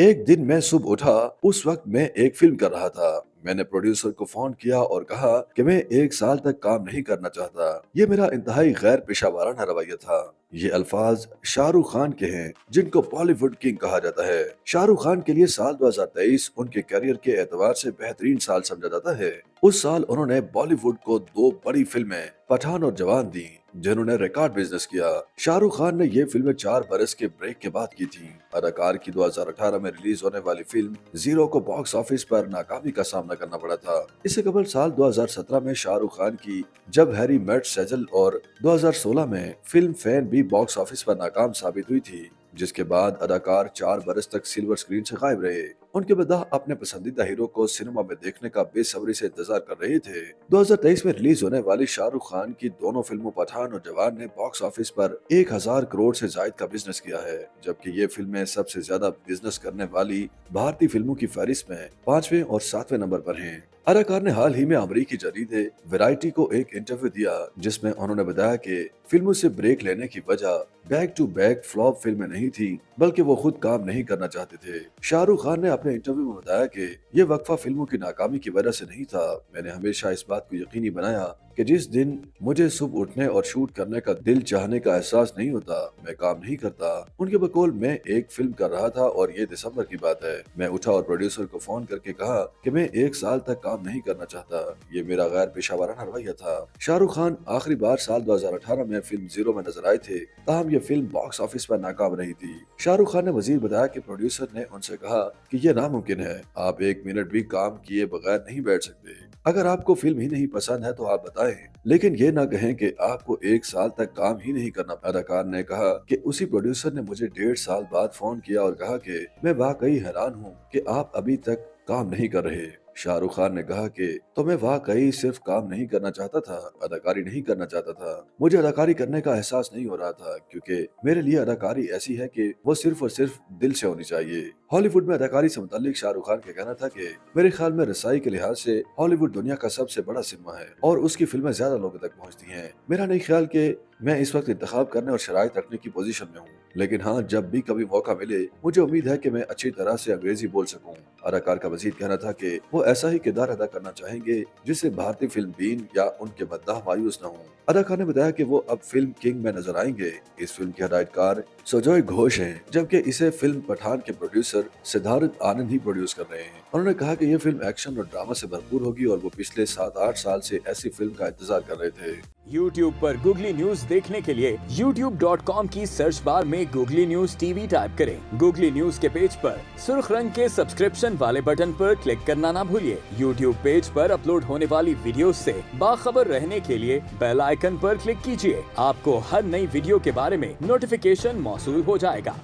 एक दिन मैं सुबह उठा, उस वक्त मैं एक फिल्म कर रहा था। मैंने प्रोड्यूसर को फोन किया और कहा कि मैं एक साल तक काम नहीं करना चाहता। ये मेरा इंतहाई गैर पेशा वाराना रवैया था। ये अल्फाज शाहरुख खान के हैं, जिनको बॉलीवुड किंग कहा जाता है। शाहरुख खान के लिए साल 2023 उनके करियर के एतबार से बेहतरीन साल समझा जाता है। उस साल उन्होंने बॉलीवुड को दो बड़ी फिल्में पठान और जवान दी, जिन्होंने रिकॉर्ड बिजनेस किया। शाहरुख खान ने ये फिल्में 4 बरस के ब्रेक के बाद की थी। अदाकार की 2018 में रिलीज होने वाली फिल्म जीरो को बॉक्स ऑफिस पर नाकामी का सामना करना पड़ा था। इससे कबल साल 2017 में शाहरुख खान की जब हैरी मेट सेजल और 2016 में फिल्म फैन भी बॉक्स ऑफिस पर नाकाम साबित हुई थी, जिसके बाद अदाकार 4 बरस तक सिल्वर स्क्रीन से गायब रहे। उनके मद्दाह अपने पसंदीदा हीरो को सिनेमा में देखने का बेसब्री से इंतजार कर रहे थे। 2023 में रिलीज होने वाली शाहरुख खान की दोनों फिल्मों पठान और जवान ने बॉक्स ऑफिस पर 1000 करोड़ से जायद का बिजनेस किया है, जबकि ये फिल्में सबसे ज्यादा बिजनेस करने वाली भारतीय फिल्मों की फहरिस्त में 5वें और 7वें नंबर पर हैं। अदाकार ने हाल ही में अमेरिकी जरीदे वैरायटी को एक इंटरव्यू दिया, जिसमें उन्होंने बताया कि फिल्मों से ब्रेक लेने की वजह बैक टू बैक फ्लॉप फिल्में नहीं थी, बल्कि वो खुद काम नहीं करना चाहते थे। शाहरुख खान ने अपने इंटरव्यू में बताया कि ये वक्फा फिल्मों की नाकामी की वजह से नहीं था। मैंने हमेशा इस बात को यकीनी बनाया कि जिस दिन मुझे सुबह उठने और शूट करने का दिल चाहने का एहसास नहीं होता, मैं काम नहीं करता। उनके बकौल मैं एक फिल्म कर रहा था और ये दिसंबर की बात है। मैं उठा और प्रोड्यूसर को फोन करके कहा कि मैं एक साल तक काम नहीं करना चाहता। ये मेरा गैर पेशा वाराना रवैया था। शाहरुख खान आखिरी बार साल 2018 में फिल्म जीरो में नजर आए थे, ताहम ये फिल्म बॉक्स ऑफिस पर नाकाम रही थी। शाहरुख खान ने मजीद बताया कि प्रोड्यूसर ने उनसे कहा कि ये नामुमकिन है, आप एक मिनट भी काम किए बगैर नहीं बैठ सकते। अगर आपको फिल्म ही नहीं पसंद है तो आप बताएं, लेकिन ये ना कहें कि आपको एक साल तक काम ही नहीं करना। अदाकार ने कहा कि उसी प्रोड्यूसर ने मुझे 1.5 साल बाद फोन किया और कहा कि मैं वाकई हैरान हूँ कि आप अभी तक काम नहीं कर रहे। शाहरुख खान ने कहा कि तो मैं वाकई सिर्फ काम नहीं करना चाहता था, अदाकारी नहीं करना चाहता था। मुझे अदाकारी करने का एहसास नहीं हो रहा था, क्योंकि मेरे लिए अदाकारी ऐसी है कि वो सिर्फ और सिर्फ दिल से होनी चाहिए। हॉलीवुड में अदाकारी से मुतालिक शाहरुख खान का कहना था कि मेरे ख्याल में रसाई के लिहाज से हॉलीवुड दुनिया का सबसे बड़ा सिनेमा है और उसकी फिल्में ज्यादा लोगों तक पहुंचती हैं। मेरा नहीं ख्याल कि मैं इस वक्त इंतखाब करने और शराइत रखने की पोजीशन में हूँ, लेकिन हाँ, जब भी कभी मौका मिले मुझे उम्मीद है कि मैं अच्छी तरह से अंग्रेजी बोल सकूँ। अदाकार का मजीद कहना था कि वो ऐसा ही किरदार अदा करना चाहेंगे जिससे भारतीय फिल्म बीन या उनके मद्दाह मायूस न हों। अदाकार ने बताया कि वो अब फिल्म किंग में नजर आएंगे। इस फिल्म के हिदायतकार सुजॉय घोष हैं, जबकि इसे फिल्म पठान के प्रोड्यूसर सिद्धार्थ आनंद ही प्रोड्यूस कर रहे हैं। उन्होंने कहा कि ये फिल्म एक्शन और ड्रामा से भरपूर होगी और वो पिछले 7-8 साल से ऐसी फिल्म का इंतजार कर रहे थे। YouTube पर गूगली न्यूज देखने के लिए youtube.com की सर्च बार में गूगली न्यूज टीवी टाइप करें। गूगली न्यूज के पेज पर सुर्ख रंग के सब्सक्रिप्शन वाले बटन पर क्लिक करना ना भूलिए। YouTube पेज पर अपलोड होने वाली वीडियो से बाखबर रहने के लिए बेल आइकन पर क्लिक कीजिए। आपको हर नई वीडियो के बारे में नोटिफिकेशन मौसूल हो जाएगा।